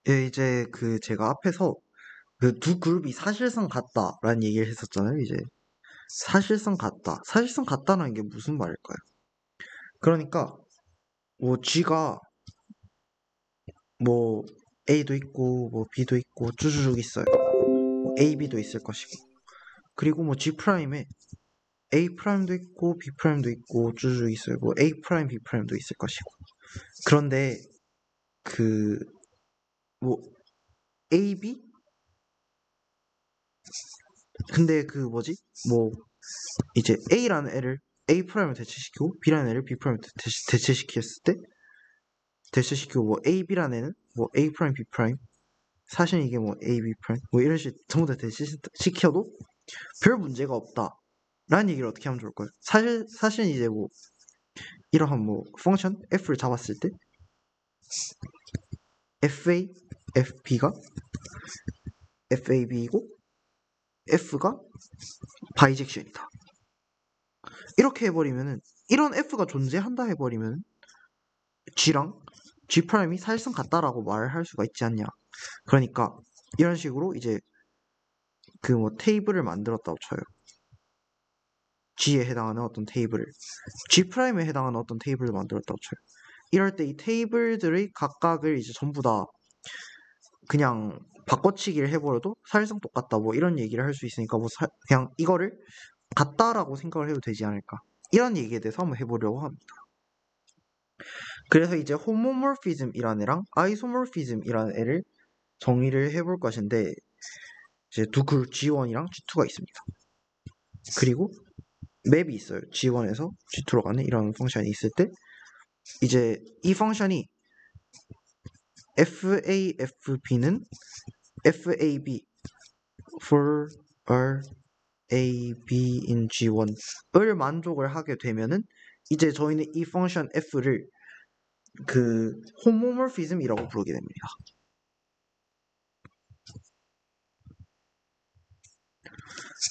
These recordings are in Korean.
예, 이제 제가 앞에서 그 두 그룹이 사실상 같다라는 얘기를 했었잖아요. 이제 사실상 같다. 사실상 같다는 게 무슨 말일까요? 그러니까 뭐 G가 뭐 A도 있고 뭐 B도 있고 쭈쭈쭉 있어요. 뭐 A, B도 있을 것이고. 그리고 뭐 G 프라임에 A 프라임도 있고 B 프라임도 있고 쭈쭈쭉 있어요. 뭐 A 프라임, B 프라임도 있을 것이고. 그런데 그 뭐 A, B? 근데 그 뭐지? 뭐 이제 A라는 애를 A 프라임을 대체시키고 B라는 애를 B 프라임을 대체시켰을 때 대체시키고 뭐 A, B라는 애는 뭐 A 프라임, B 프라임 사실 이게 뭐 A, B 프라임 뭐 이런 식 전부 다 대체시켜도 별 문제가 없다 라는 얘기를 어떻게 하면 좋을까요? 사실 이제 뭐 이러한 뭐 펑션 F를 잡았을 때 FA, FB가 FAB이고 F가 바이젝션이다 이렇게 해버리면은 이런 F가 존재한다 해버리면 G랑 G 프라임이 사실상 같다라고 말을 할 수가 있지 않냐. 그러니까 이런 식으로 이제 그 뭐 테이블을 만들었다고 쳐요. G에 해당하는 어떤 테이블을 G 프라임에 해당하는 어떤 테이블을 만들었다고 쳐요. 이럴 때 이 테이블들의 각각을 이제 전부 다 그냥 바꿔치기를 해버려도 사실상 똑같다 뭐 이런 얘기를 할 수 있으니까 뭐 그냥 이거를 같다라고 생각을 해도 되지 않을까 이런 얘기에 대해서 한번 해보려고 합니다. 그래서 이제 호모모피즘이라는 애랑 아이소모피즘이라는 애를 정의를 해볼 것인데 이제 두 그룹 G1이랑 G2가 있습니다. 그리고 맵이 있어요. G1에서 G2로 가는 이런 펑션이 있을 때 이제 이 펑션이 FAFB는 FAB for RAB in G1을 만족을 하게 되면은 이제 저희는 이 펑션 F를 그 호모모피즘이라고 부르게 됩니다.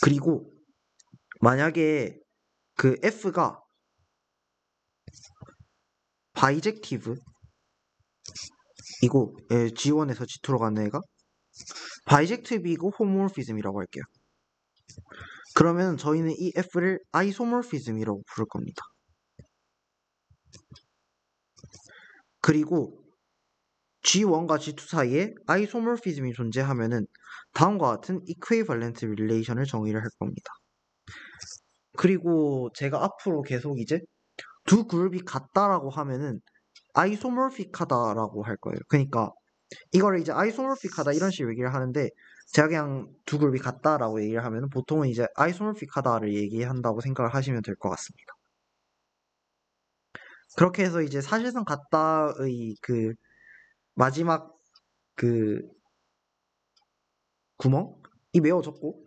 그리고 만약에 그 F가 바이젝티브 이고 G1에서 G2로 가는 애가 바이젝티브이고 호모모피즘이라고 할게요. 그러면 저희는 이 F를 아이소모피즘이라고 부를 겁니다. 그리고 G1과 G2 사이에 아이소모피즘이 존재하면은 다음과 같은 이퀴발렌트 릴레이션을 정의를 할 겁니다. 그리고 제가 앞으로 계속 이제 두 그룹이 같다라고 하면은 아이소모픽하다라고 할 거예요. 그러니까 이거를 이제 아이소모픽하다 이런 식으로 얘기를 하는데 제가 그냥 두 그룹이 같다라고 얘기를 하면은 보통은 이제 아이소모픽하다를 얘기한다고 생각을 하시면 될 것 같습니다. 그렇게 해서 이제 사실상 같다의 그 마지막 그 구멍이 메워졌고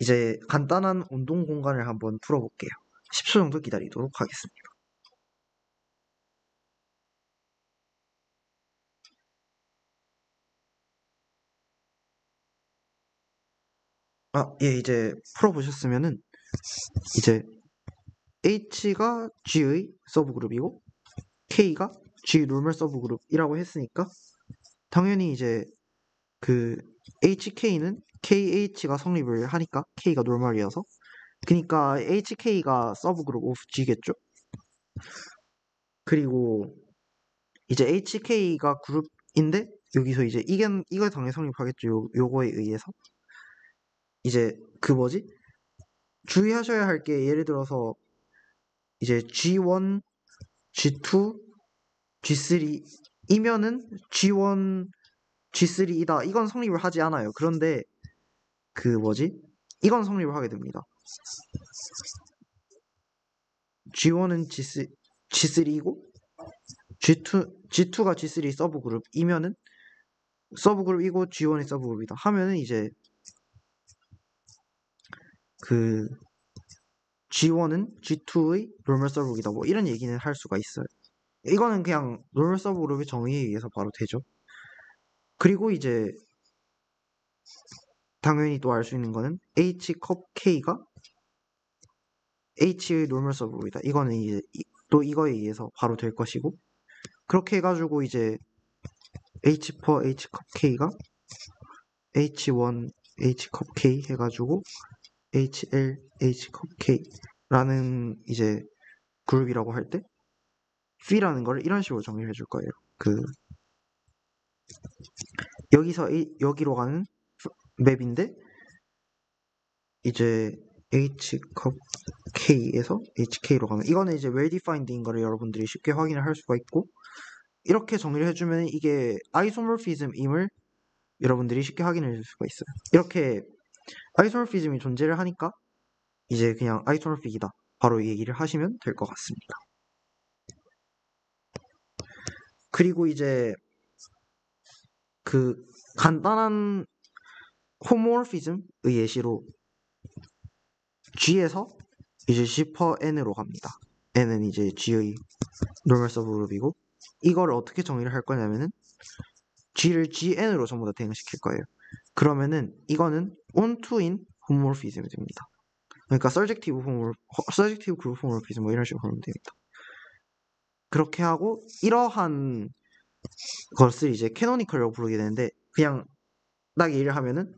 이제 간단한 운동 공간을 한번 풀어볼게요. 10초 정도 기다리도록 하겠습니다. 예, 이제 풀어보셨으면은 이제 H가 G의 서브그룹이고 K가 G 노멀 서브그룹이라고 했으니까 당연히 이제 그 HK는 KH가 성립을 하니까 K가 노멀이어서 그러니까 HK가 서브그룹 오브 G겠죠. 그리고 이제 HK가 그룹인데 여기서 이제 이거 당연히 성립하겠죠. 요거에 의해서 이제 그 뭐지? 주의하셔야 할 게 예를 들어서 이제 G1, G2, G3이면은 G1, G3이다. 이건 성립을 하지 않아요. 그런데 그 뭐지? 이건 성립을 하게 됩니다. G1은 G3이고 G2가 G3 서브그룹이면은 서브그룹이고 G1이 서브그룹이다. 하면은 이제 그 G1은 G2의 노멀 서브그룹이다. 뭐 이런 얘기는 할 수가 있어요. 이거는 그냥 노멀 서브그룹의 정의에 의해서 바로 되죠. 그리고 이제 당연히 또 알 수 있는 거는 H 컵 K가 H의 노멀 서브그룹이다. 이거는 이제 또 이거에 의해서 바로 될 것이고 그렇게 해가지고 이제 H per H 컵 K가 H1 H 컵 K 해가지고 HL H 컵 K라는 이제 그룹이라고 할 때 P라는 걸 이런 식으로 정리해 줄 거예요. 여기서 여기로 가는 맵인데 이제 H 컵 K에서 HK로 가면 이거는 이제 well-defined인 거를 여러분들이 쉽게 확인을 할 수가 있고 이렇게 정리를 해주면 이게 아이소모피즘임을 여러분들이 쉽게 확인해 줄 수가 있어요. 이렇게 아이소모피즘이 존재를 하니까 이제 그냥 아이소모픽이다 바로 얘기를 하시면 될 것 같습니다. 그리고 이제 그 간단한 호모모피즘의 예시로 G에서 이제 G per N으로 갑니다. N은 이제 G의 노멀 서브그룹이고 이걸 어떻게 정리를 할 거냐면은 G를 GN으로 전부 다 대응시킬 거예요. 그러면은 이거는 onto인 호모모피즘이 됩니다. 그러니까 서젝티브 그룹 호모모피즘 뭐 이런 식으로 보면 됩니다. 그렇게 하고 이러한 것을 이제 캐노니컬이라고 부르게 되는데 그냥 딱 얘기를 하면은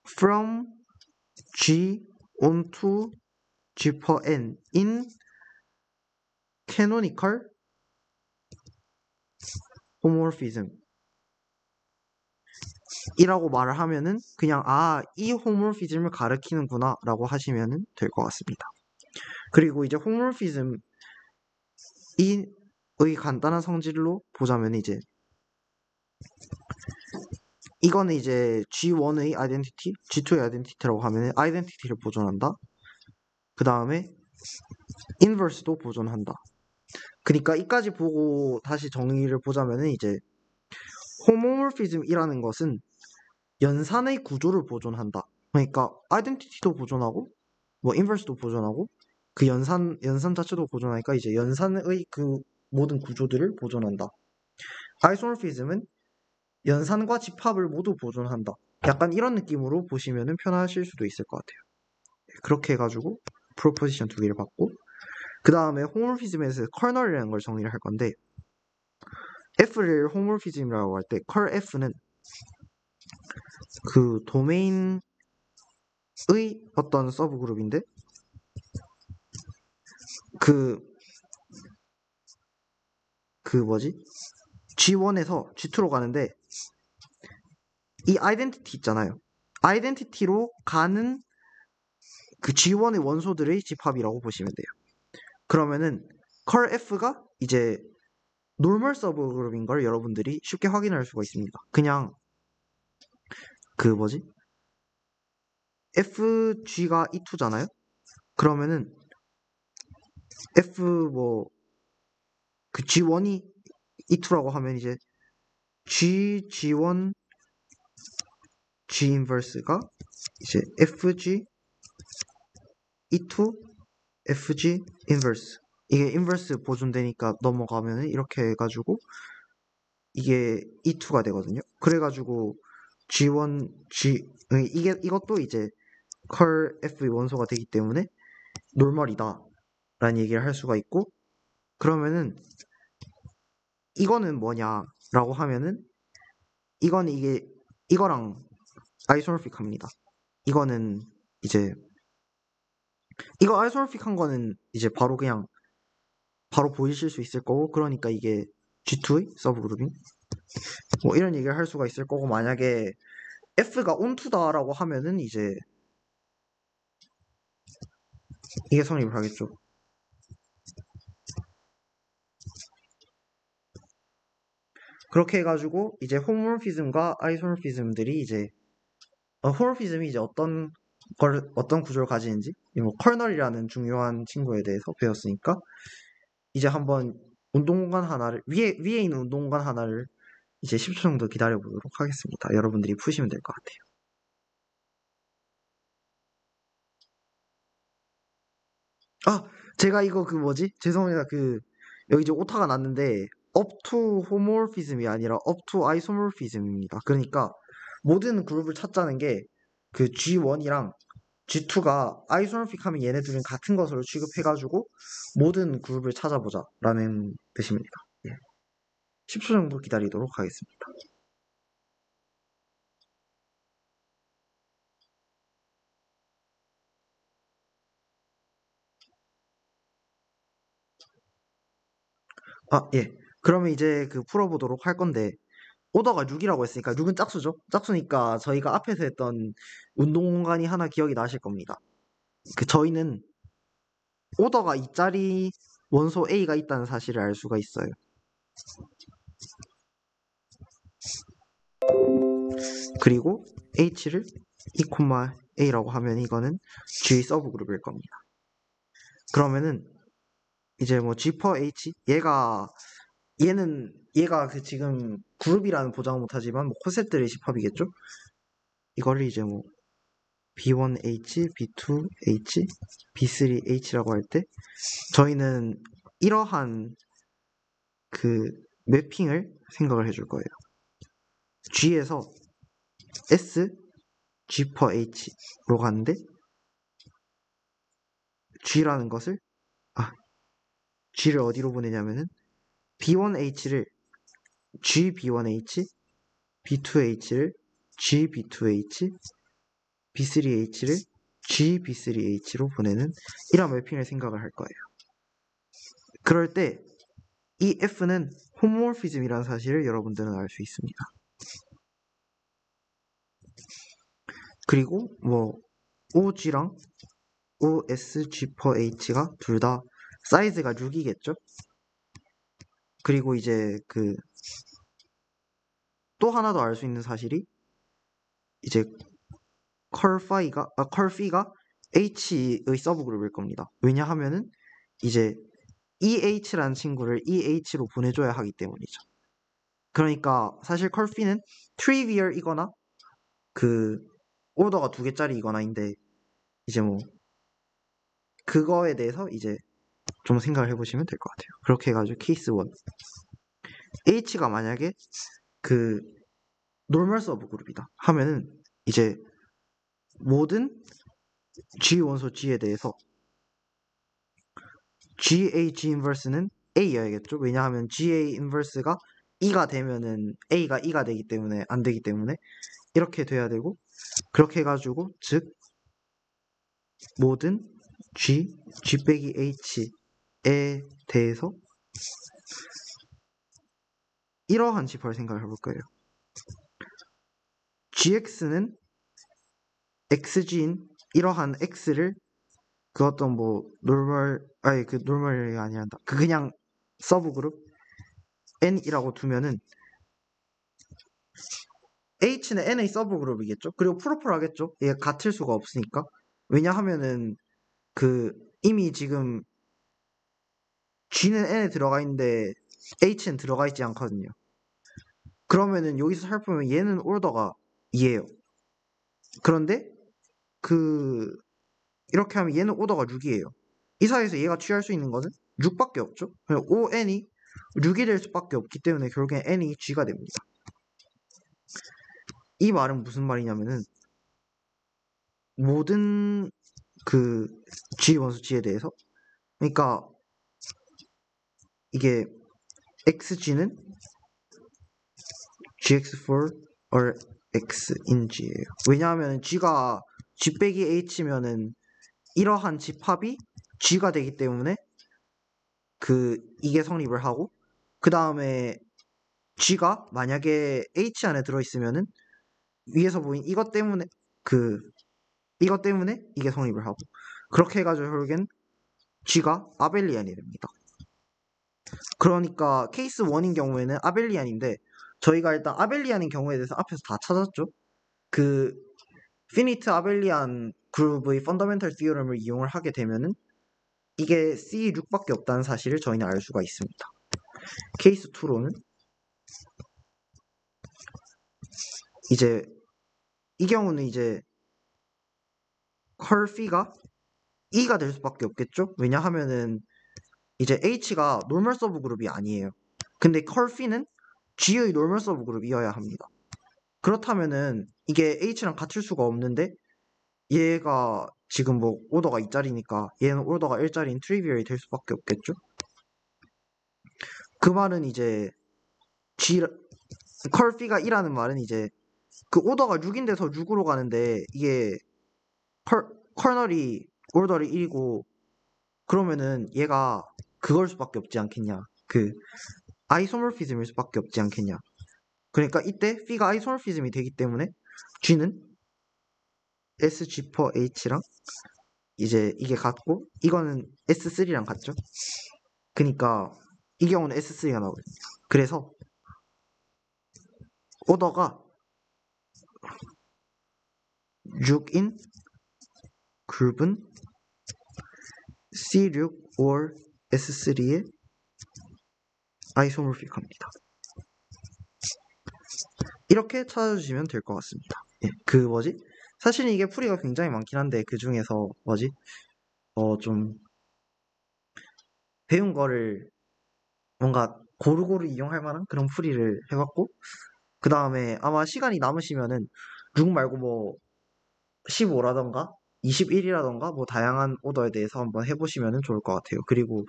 from G onto G per N in canonical homomorphism 이라고 말을 하면은 그냥 이 호모모피즘을 가리키는구나 라고 하시면 될 것 같습니다. 그리고 이제 호모모피즘의 간단한 성질로 보자면 이제 이거는 이제 G1의 아이덴티티, G2의 아이덴티티라고 하면 아이덴티티를 보존한다. 그 다음에 인버스도 보존한다. 그러니까 이까지 보고 다시 정의를 보자면은 이제 호모모피즘이라는 것은 연산의 구조를 보존한다. 그러니까 아이덴티티도 보존하고 뭐 인버스도 보존하고 그 연산 자체도 보존하니까 이제 연산의 그 모든 구조들을 보존한다. 아이소모피즘은 연산과 집합을 모두 보존한다. 약간 이런 느낌으로 보시면 편하실 수도 있을 것 같아요. 그렇게 해가지고 프로포지션 두 개를 받고 그 다음에 호모모피즘에서 커널이라는 걸 정리를 할 건데 F를 호모모피즘이라고 할 때 컬 F는 그 도메인의 어떤 서브그룹인데 그 뭐지? G1에서 G2로 가는데 이 아이덴티티 있잖아요. 아이덴티티로 가는 그 G1의 원소들의 집합이라고 보시면 돼요. 그러면은 컬 F가 이제 노멀 서브그룹인 걸 여러분들이 쉽게 확인할 수가 있습니다. 그냥 그 뭐지? FG가 E2잖아요. 그러면은 F 뭐 그 G1이 E2라고 하면 이제 G1 G 인버스가 이제 FG E2 FG 인버스 이게 인버스 보존되니까 넘어가면 이렇게 해가지고 이게 E2가 되거든요. 그래가지고 G1 이것도 이제 컬 F의 원소가 되기 때문에 노멀이다 라는 얘기를 할 수가 있고 그러면은 이거는 뭐냐라고 하면은 이거는 이거랑 아이소모픽합니다. 이거는 이제 이거 아이소모픽한 거는 이제 바로 그냥 바로 보이실 수 있을 거고 그러니까 이게 G2의 서브그룹인 뭐 이런 얘기를 할 수가 있을 거고 만약에 F가 온투다라고 하면은 이제 이게 성립을 하겠죠. 그렇게 해가지고 이제 호모모피즘과 아이소모피즘들이 이제 호모모피즘이 이제 어떤 구조를 가지는지 뭐 커널이라는 중요한 친구에 대해서 배웠으니까 이제 한번 운동공간 하나를 위에 있는 운동공간 하나를 이제 10초 정도 기다려 보도록 하겠습니다. 여러분들이 푸시면 될 것 같아요. 제가 이거 그 뭐지? 죄송합니다. 여기 이제 오타가 났는데 up to homomorphism이 아니라 up to isomorphism입니다. 그러니까 모든 그룹을 찾자는 게 그 G1이랑 G2가 아이소모픽 하면 얘네들은 같은 것으로 취급해가지고 모든 그룹을 찾아보자 라는 뜻입니다. 예. 10초 정도 기다리도록 하겠습니다. 예. 그러면 이제 그 풀어보도록 할 건데, 오더가 6이라고 했으니까 6은 짝수죠? 짝수니까 저희가 앞에서 했던 운동 공간이 하나 기억이 나실 겁니다. 저희는 오더가 2짜리 원소 A가 있다는 사실을 알 수가 있어요. 그리고 H를 2,A라고 하면 이거는 G 서브그룹일 겁니다. 그러면은 이제 뭐 G per H 얘가 그 지금 그룹이라는 보장은 못하지만 뭐 콘셉트 레시팝이겠죠? 이거를 이제 뭐 B1H, B2H, B3H라고 할 때 저희는 이러한 그 매핑을 생각을 해줄 거예요. G에서 S, G per H로 가는데 G라는 것을 G를 어디로 보내냐면은 B1H를 GB1H, B2H를 GB2H, B3H를 GB3H로 보내는 이런 매핑을 생각을 할 거예요. 그럴 때 이 F는 홈모피즘이라는 사실을 여러분들은 알 수 있습니다. 그리고 뭐 OG랑 OSG per H가 둘 다 사이즈가 6이겠죠? 그리고 이제 또 하나 더 알 수 있는 사실이 이제 컬피가 H의 서브그룹일 겁니다. 왜냐하면은 이제 EH라는 친구를 EH로 보내줘야 하기 때문이죠. 그러니까 사실 컬피는 트리비얼이거나 그 오더가 2개짜리이거나인데 이제 뭐 그거에 대해서 이제 좀 생각을 해보시면 될 것 같아요. 그렇게 해가지고 케이스 1 H가 만약에 그 노멀 서브그룹이다 하면은 이제 모든 G 원소 G에 대해서 GA 인버스는 A여야겠죠. 왜냐하면 GA 인버스가 2가 되면은 A가 2가 되기 때문에 안 되기 때문에 이렇게 돼야 되고 그렇게 해가지고 즉 모든 G 빼기 H에 대해서 이러한 지퍼를 생각을 해볼 거예요. GX는 XG인 이러한 X를 그 어떤 뭐 노멀이 아니란다. 그냥 서브그룹 N이라고 두면은 H는 N의 서브그룹이겠죠. 그리고 프로폴 하겠죠. 얘 같을 수가 없으니까. 왜냐하면은 이미 지금 G는 N에 들어가 있는데 H는 들어가 있지 않거든요. 그러면은 여기서 살펴보면 얘는 오더가 2예요. 그런데 이렇게 하면 얘는 오더가 6이에요. 이 사이에서 얘가 취할 수 있는 거는 6밖에 없죠. ON이 6이 될 수밖에 없기 때문에 결국엔 N이 G가 됩니다. 이 말은 무슨 말이냐면은 모든 G 원소 G에 대해서 그러니까 이게 XG는 GX4 or X인 G예요. 왜냐하면 G가 G 빼기 H면은 이러한 집합이 G가 되기 때문에 이게 성립을 하고 그 다음에 G가 만약에 H 안에 들어있으면은 위에서 보인 이것 때문에 이게 성립을 하고 그렇게 해가지고 결국엔 G가 아벨리안이 됩니다. 그러니까 케이스 1인 경우에는 아벨리안인데 저희가 일단 아벨리안인 경우에 대해서 앞에서 다 찾았죠. 피니트 아벨리안 그룹의 펀더멘털 디어럼을 이용을 하게 되면은 이게 C6밖에 없다는 사실을 저희는 알 수가 있습니다. 케이스 2로는 이제 이 경우는 이제 컬피가 E가 될 수밖에 없겠죠? 왜냐하면은 이제 H가 노멀 서브그룹이 아니에요. 근데 컬피는 G의 노멀 서브그룹이어야 합니다. 그렇다면은 이게 H랑 같을 수가 없는데 얘가 지금 뭐 오더가 2짜리니까 얘는 오더가 1짜리인 트리비얼이 될 수밖에 없겠죠? 그 말은 이제 G 컬피가 2라는 말은 이제 그 오더가 6인데서 6으로 가는데 이게 커널이 오더리 1이고 그러면은 얘가 그걸 수밖에 없지 않겠냐. 그 아이소모피즘일 수밖에 없지 않겠냐. 그러니까 이때 P가 아이소모피즘이 되기 때문에 G는 SG per H랑 이제 이게 같고 이거는 S3랑 같죠. 그러니까 이 경우는 S3가 나오거든요. 그래서 오더가 6인 그룹은 C6 or S3의 아이소모픽합니다. 이렇게 찾아주시면 될 것 같습니다. 예, 그 뭐지? 사실 이게 풀이가 굉장히 많긴 한데 그 중에서 뭐지? 좀 배운 거를 뭔가 고루고루 이용할 만한 그런 풀이를 해봤고 그 다음에 아마 시간이 남으시면은 6 말고 뭐 15라던가 21이라던가 뭐 다양한 오더에 대해서 한번 해보시면 좋을 것 같아요. 그리고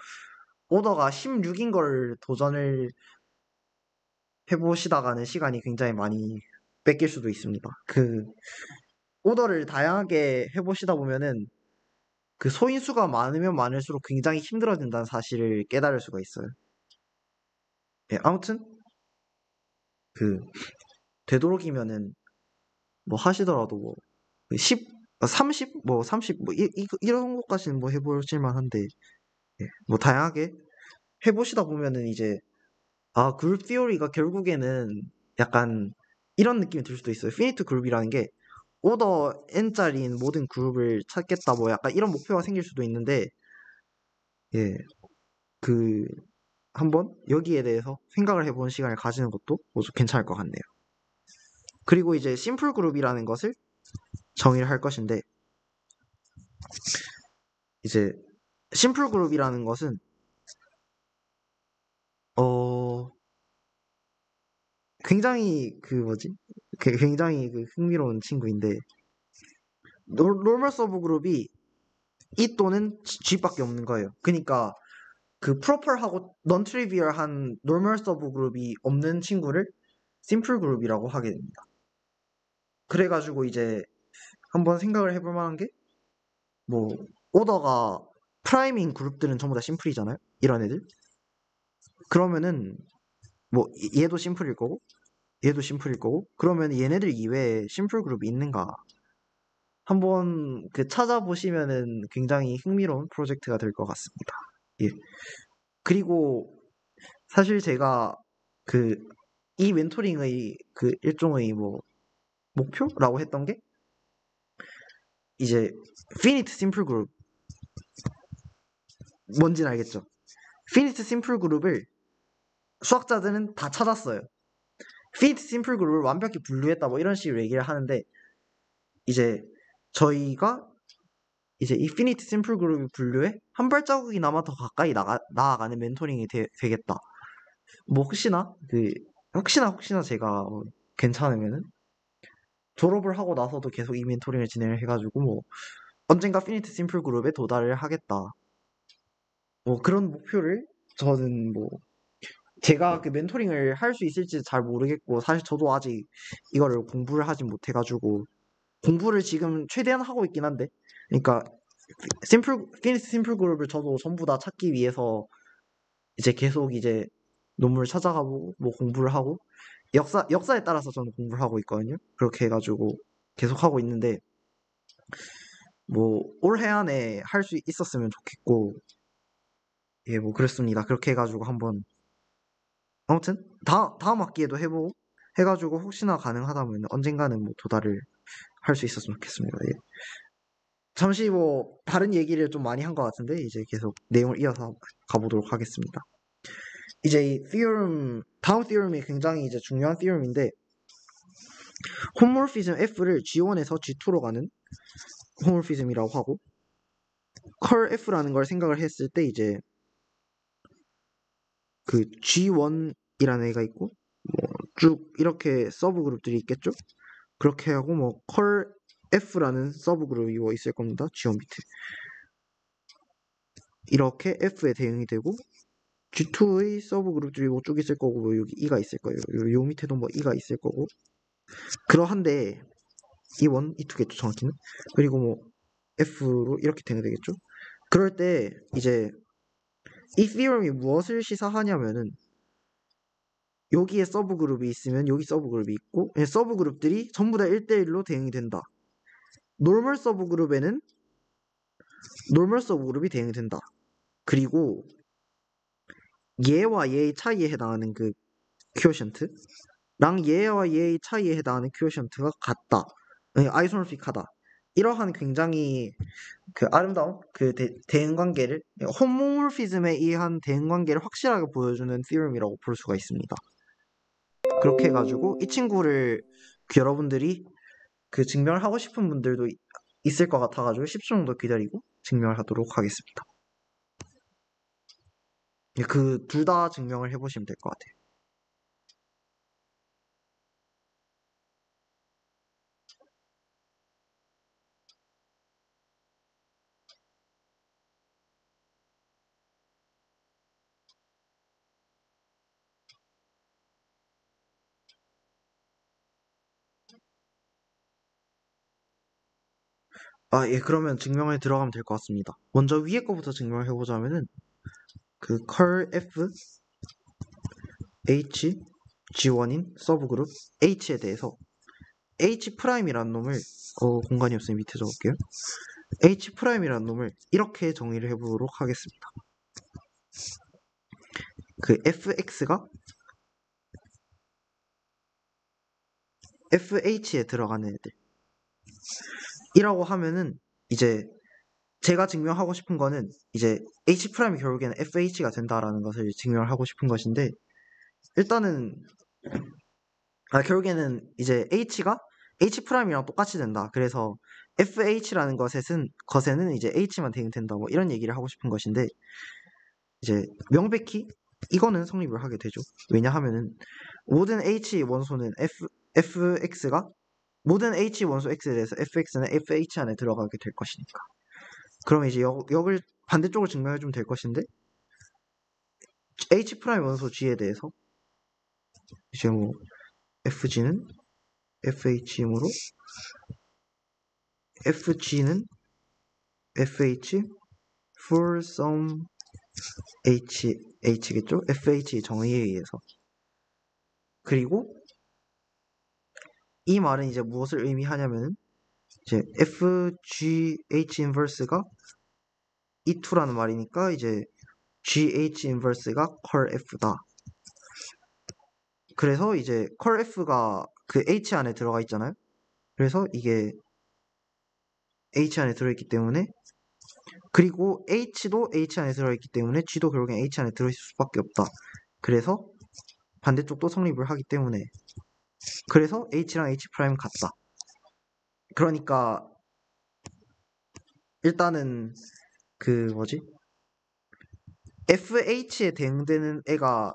오더가 16인 걸 도전을 해보시다가는 시간이 굉장히 많이 뺏길 수도 있습니다. 그 오더를 다양하게 해보시다 보면은 그 소인수가 많으면 많을수록 굉장히 힘들어진다는 사실을 깨달을 수가 있어요. 예, 아무튼 그 되도록이면은 뭐 하시더라도 뭐 10, 30, 뭐 30, 뭐 이런 것까지는 뭐 해보실 만한데 예, 뭐 다양하게 해보시다 보면은 이제 아 그룹 티오리가 결국에는 약간 이런 느낌이 들 수도 있어요. 피니트 그룹이라는 게 오더 n짜리인 모든 그룹을 찾겠다 뭐 약간 이런 목표가 생길 수도 있는데 예, 그 한번 여기에 대해서 생각을 해보는 시간을 가지는 것도 모두 괜찮을 것 같네요. 그리고 이제 심플 그룹이라는 것을 정의를 할 것인데 이제 심플 그룹이라는 것은 어 굉장히 그 뭐지? 굉장히 그 흥미로운 친구인데 노멀 서브 그룹이 E 또는 G밖에 없는 거예요. 그러니까 그 프로펄하고 넌 트리비얼한 노멀 서브 그룹이 없는 친구를 심플 그룹이라고 하게 됩니다. 그래가지고 이제 한번 생각을 해볼 만한 게 뭐 오더가 프라임인 그룹들은 전부 다 심플이잖아요. 이런 애들. 그러면은 뭐 얘도 심플일 거고 얘도 심플일 거고 그러면 얘네들 이외에 심플 그룹이 있는가 한번 그 찾아보시면은 굉장히 흥미로운 프로젝트가 될 것 같습니다. 예. 그리고 사실 제가 그 이 멘토링의 그 일종의 뭐 목표라고 했던 게 이제 피니트 심플 그룹 뭔지는 알겠죠? 피니트 심플 그룹을 수학자들은 다 찾았어요. 피니트 심플 그룹을 완벽히 분류했다 뭐 이런 식으로 얘기를 하는데 이제 저희가 이제 이피니트 심플 그룹의 분류에 한 발자국이나마 더 가까이 나아가는 멘토링이 되겠다. 뭐 혹시나 제가 괜찮으면은 졸업을 하고 나서도 계속 이 멘토링을 진행을 해가지고 뭐 언젠가 피니트 심플 그룹에 도달을 하겠다. 뭐 그런 목표를 저는 뭐 제가 그 멘토링을 할 수 있을지 잘 모르겠고 사실 저도 아직 이거를 공부를 하진 못해가지고 공부를 지금 최대한 하고 있긴 한데 그러니까 피니트 심플 그룹을 저도 전부 다 찾기 위해서 이제 계속 이제 논문을 찾아가보고 뭐 공부를 하고 역사에 따라서 저는 공부를 하고 있거든요. 그렇게 해가지고 계속 하고 있는데 뭐 올해 안에 할 수 있었으면 좋겠고 예 뭐 그랬습니다. 그렇게 해가지고 한번 아무튼 다음 학기에도 해보고 해가지고 혹시나 가능하다면 언젠가는 뭐 도달을 할 수 있었으면 좋겠습니다. 예. 잠시 뭐 다른 얘기를 좀 많이 한 것 같은데 이제 계속 내용을 이어서 가보도록 하겠습니다. 이제 이 다음 theorem이 굉장히 이제 중요한 theorem인데 홈모피즘 F를 G1에서 G2로 가는 홈모피즘이라고 하고 컬 F라는 걸 생각을 했을 때 이제 그 G1이라는 애가 있고 뭐 쭉 이렇게 서브 그룹들이 있겠죠. 그렇게 하고 뭐 컬 F라는 서브 그룹이 뭐 있을 겁니다. G1 밑에 이렇게 F에 대응이 되고 G2의 서브 그룹들이 뭐 쭉 있을 거고 뭐 여기 E가 있을 거예요. 요 밑에도 뭐 E가 있을 거고 그러한데 E1, E2겠죠 정확히는. 그리고 뭐 F로 이렇게 되겠죠. 그럴 때 이제 이 theorem이 무엇을 시사하냐면은 여기에 서브 그룹이 있으면 여기 서브 그룹이 있고 서브 그룹들이 전부 다 1대1로 대응이 된다. 노멀 서브 그룹에는 노멀 서브 그룹이 대응이 된다. 그리고 얘와 얘의 차이에 해당하는 그 퀘어션트랑 얘와 얘의 차이에 해당하는 퀘어션트가 같다. 아이소모픽하다. 이러한 굉장히 그 아름다운 그 대응 관계를 홈모모피즘에 의한 대응 관계를 확실하게 보여주는 theorem이라고 볼 수가 있습니다. 그렇게 해가지고 이 친구를 여러분들이 그 증명을 하고 싶은 분들도 있을 것 같아가지고 10초 정도 기다리고 증명을 하도록 하겠습니다. 그 둘 다 증명을 해보시면 될 것 같아요. 아, 예, 그러면 증명에 들어가면 될 것 같습니다. 먼저 위에 거부터 증명을 해보자면은 그 컬 F H G1인 서브그룹 H에 대해서 H'이라는 놈을 공간이 없으니 밑에 적을게요. H'이라는 놈을 이렇게 정의를 해보도록 하겠습니다. 그 FX가 FH에 들어가는 애들 이라고 하면은 이제 제가 증명하고 싶은 거는 이제 H'이 결국에는 FH가 된다라는 것을 증명을 하고 싶은 것인데 일단은 결국에는 이제 H가 H'이랑 똑같이 된다. 그래서 FH라는 것에는 이제 H만 대응된다. 뭐 이런 얘기를 하고 싶은 것인데 이제 명백히 이거는 성립을 하게 되죠. 왜냐하면은 모든 H 원소는 FX가 모든 H 원소 X에 대해서 FX는 FH 안에 들어가게 될 것이니까. 그러면 이제 역을 반대쪽으로 증명해주면 될 것인데 H' 원소 G에 대해서 이제 뭐 FG는 FH이므로 FG는 FH for some H겠죠? FH 정의에 의해서. 그리고 이 말은 이제 무엇을 의미하냐면은 이제 FGH 인버스가 E2라는 말이니까 이제 GH 인버스가 컬 F다. 그래서 이제 컬 F가 그 H 안에 들어가 있잖아요. 그래서 이게 H 안에 들어있기 때문에 그리고 H도 H 안에 들어있기 때문에 G도 결국엔 H 안에 들어있을 수밖에 없다. 그래서 반대쪽도 성립을 하기 때문에 그래서 H랑 H' 같다. 그러니까 일단은 그 뭐지? FH에 대응되는 애가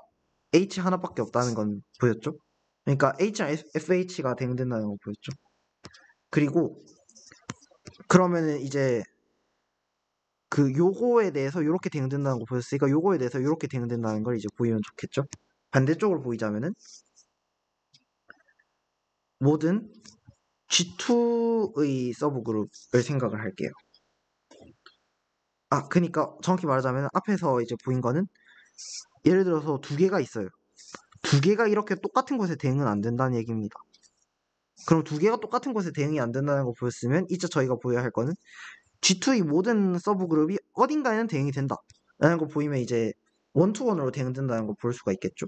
H 하나밖에 없다는 건 보였죠? 그러니까 H랑 FH가 대응된다는 거 보였죠? 그리고 그러면은 이제 그 요거에 대해서 요렇게 대응된다는 거 보였으니까 요거에 대해서 요렇게 대응된다는 걸 이제 보이면 좋겠죠? 반대쪽으로 보이자면은 모든 G2의 서브 그룹을 생각을 할게요. 그니까 정확히 말하자면 앞에서 이제 보인 거는 예를 들어서 두 개가 있어요. 두 개가 이렇게 똑같은 곳에 대응은 안 된다는 얘기입니다. 그럼 두 개가 똑같은 곳에 대응이 안 된다는 거 보였으면 이제 저희가 보여야 할 거는 G2의 모든 서브 그룹이 어딘가에는 대응이 된다 라는 거 보이면 이제 원투원으로 대응된다는 거 볼 수가 있겠죠.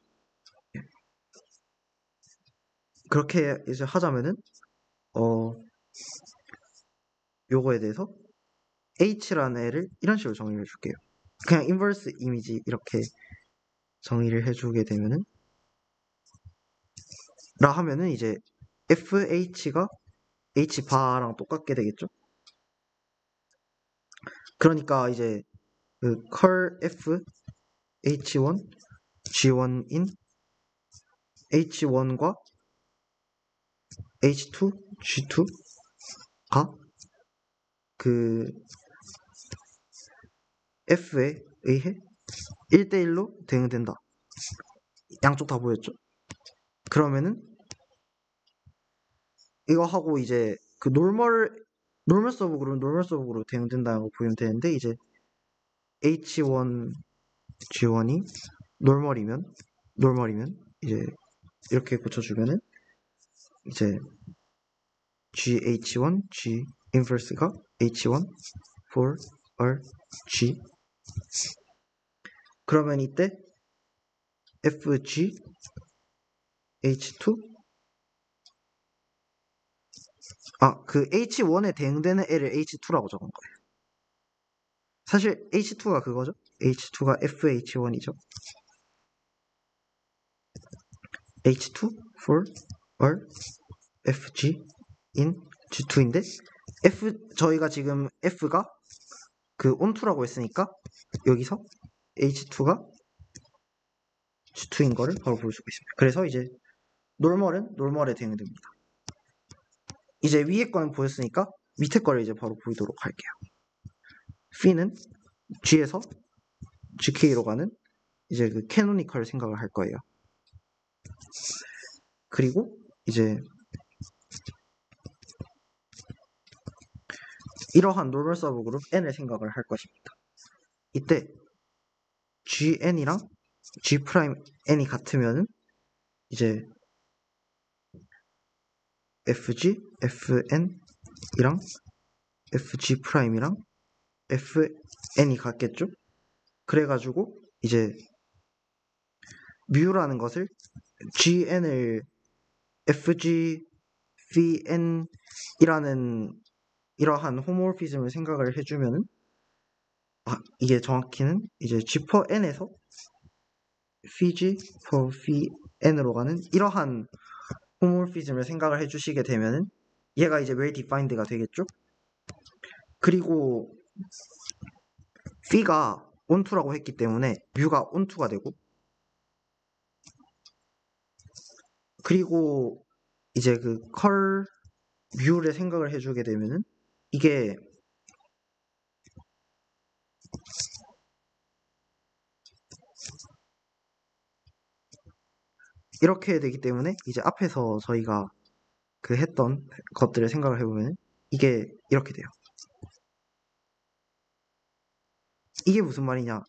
그렇게 이제 하자면은 요거에 대해서 H라는 애를 이런 식으로 정의를 해줄게요. 그냥 인버스 이미지 이렇게 정의를 해주게 되면은 라 하면은 이제 FH가 H바랑 똑같게 되겠죠. 그러니까 이제 그 컬 F H1 G1인 H1과 H2 G2가 그 F에 의해 1대1로 대응된다. 양쪽 다 보였죠? 그러면은 이거 하고 이제 그 노멀 서브그룹 대응된다는 거 보이면 되는데, 이제 H1 G1이 노멀이면 이제 이렇게 고쳐주면은 이제 GH1 G 인버스가 H1 for R G. 그러면 이때 FG H2, 그 H1에 대응되는 애를 H2라고 적은 거예요. 사실 H2가 그거죠. H2가 FH1이죠. H2 for R FG in G2인데, 저희가 지금 F가 그 on2라고 했으니까 여기서 H2가 G2인 거를 바로 볼 수가 있습니다. 그래서 이제 노멀에 대응됩니다. 이제 위에 거는 보였으니까 밑에 거를 이제 바로 보이도록 할게요. P는 G에서 GK로 가는 이제 그 캐노니컬 생각을 할 거예요. 그리고 이제 이러한 노멀 서브 그룹 N을 생각을 할 것입니다. 이때 GN이랑 G'N이 같으면은 이제 FG, FN이랑 FG'이랑 FN이 같겠죠? 그래가지고 이제 뮤라는 것을 GN을 FG, VN이라는 이러한 호모모피즘을 생각을 해주면은, 이게 정확히는 이제 G per N에서 VG per VN으로 가는 이러한 호모모피즘을 생각을 해주시게 되면은 얘가 이제 well defined가 되겠죠? 그리고 P가 onto라고 했기 때문에 뮤가 onto가 되고, 그리고 이제 그 컬 뮤를 생각을 해주게 되면은 이게 이렇게 되기 때문에 이제 앞에서 저희가 그 했던 것들을 생각을 해보면 이게 이렇게 돼요. 이게 무슨 말이냐?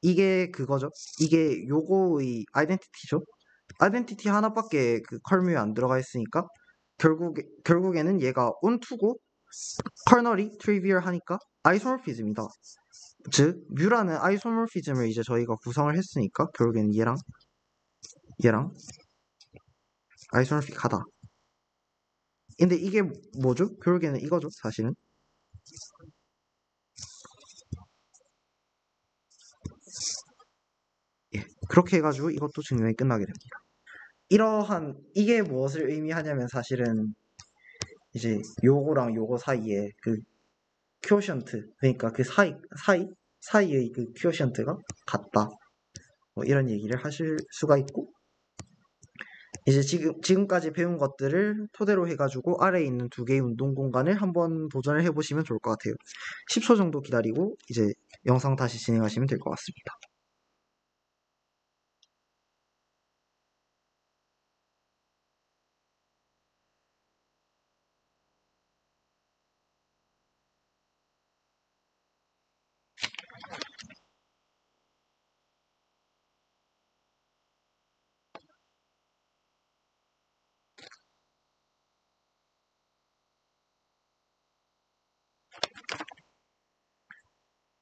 이게 그거죠. 이게 요거의 아이덴티티죠. 아이덴티티 하나밖에 그 컬뮤에 안 들어가 있으니까 결국에는 얘가 onto고 커널이 트리비얼 하니까 아이소모피즘이다. 즉 뮤라는 아이소모피즘을 이제 저희가 구성을 했으니까 결국에는 얘랑 아이소모픽하다. 근데 이게 뭐죠? 결국에는 이거죠, 사실은. 예, 그렇게 해가지고 이것도 증명이 끝나게 됩니다. 이게 무엇을 의미하냐면 사실은 이제 요거랑 요거 사이에 그 큐어션트, 그러니까 그 사이의 그 큐어션트가 같다. 뭐 이런 얘기를 하실 수가 있고, 이제 지금까지 배운 것들을 토대로 해가지고 아래에 있는 두 개의 운동 공간을 한번 도전을 해보시면 좋을 것 같아요. 10초 정도 기다리고 이제 영상 다시 진행하시면 될 것 같습니다.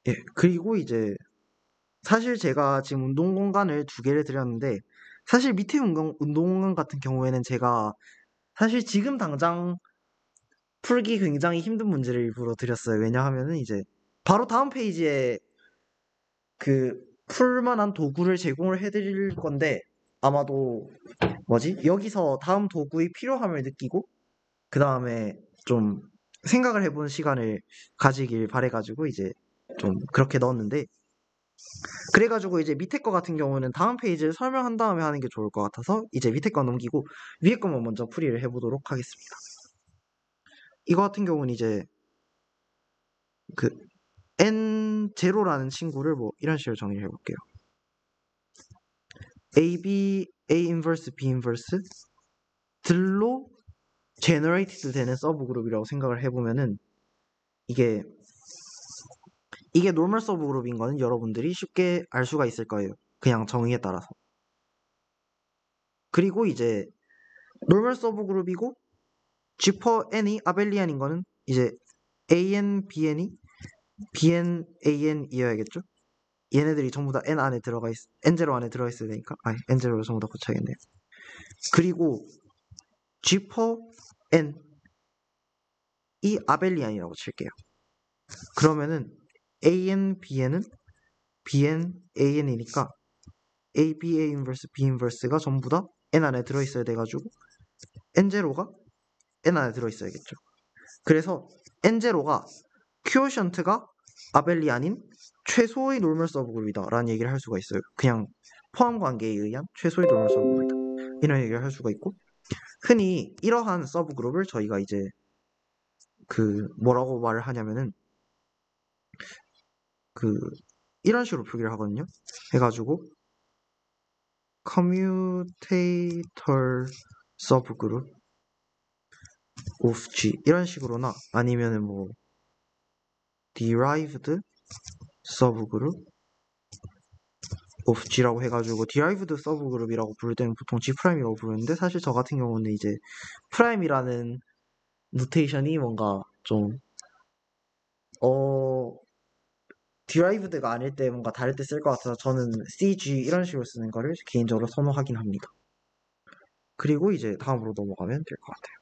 예, 그리고 이제 사실 제가 지금 운동 공간을 두 개를 드렸는데, 사실 밑에 운동 공간 같은 경우에는 제가 사실 지금 당장 풀기 굉장히 힘든 문제를 일부러 드렸어요. 왜냐하면은 이제 바로 다음 페이지에 그 풀만한 도구를 제공을 해드릴 건데, 아마도 여기서 다음 도구의 필요함을 느끼고 그 다음에 좀 생각을 해본 시간을 가지길 바래가지고 이제 좀 그렇게 넣었는데, 그래가지고 이제 밑에 거 같은 경우는 다음 페이지를 설명한 다음에 하는 게 좋을 것 같아서 이제 밑에 거 넘기고 위에 거만 먼저 풀이를 해보도록 하겠습니다. 이거 같은 경우는 이제 그 N0라는 친구를 뭐 이런 식으로 정리를 해볼게요. A 인버스, B 인버스 들로 제너레이티드 되는 서브 그룹이라고 생각을 해보면은 이게 노멀 서브 그룹인 거는 여러분들이 쉽게 알 수가 있을 거예요. 그냥 정의에 따라서. 그리고 이제 노멀 서브 그룹이고 지퍼 n이 아벨리안인 거는 이제 AN, BN이 BN, AN이어야겠죠? 얘네들이 전부 다 N 안에 들어가 N0 안에 들어가 있어야 되니까. N0를 전부 다 고쳐야겠네요. 그리고 지퍼 N이 아벨리안이라고 칠게요. 그러면은 AN, BN은 BN, AN이니까 A, B, A 인버스, B 인버스가 전부 다 N 안에 들어있어야 돼가지고 N0가 N 안에 들어있어야겠죠. 그래서 N0가 퀴오션트가 아벨리안인 최소의 노멀 서브그룹이다 라는 얘기를 할 수가 있어요. 그냥 포함 관계에 의한 최소의 노멀 서브그룹이다 이런 얘기를 할 수가 있고, 흔히 이러한 서브그룹을 저희가 이제 뭐라고 말을 하냐면은 이런 식으로 표기를 하거든요. 해가지고 commutator subgroup of G 이런 식으로나 아니면은 뭐 derived subgroup of G라고 해가지고 derived subgroup이라고 부를 때는 보통 G'이라고 부르는데, 사실 저 같은 경우는 이제 프라임이라는 노테이션이 뭔가 좀 derived가 아닐 때 뭔가 다를 때 쓸 것 같아서 저는 CG 이런 식으로 쓰는 거를 개인적으로 선호하긴 합니다. 그리고 이제 다음으로 넘어가면 될 것 같아요.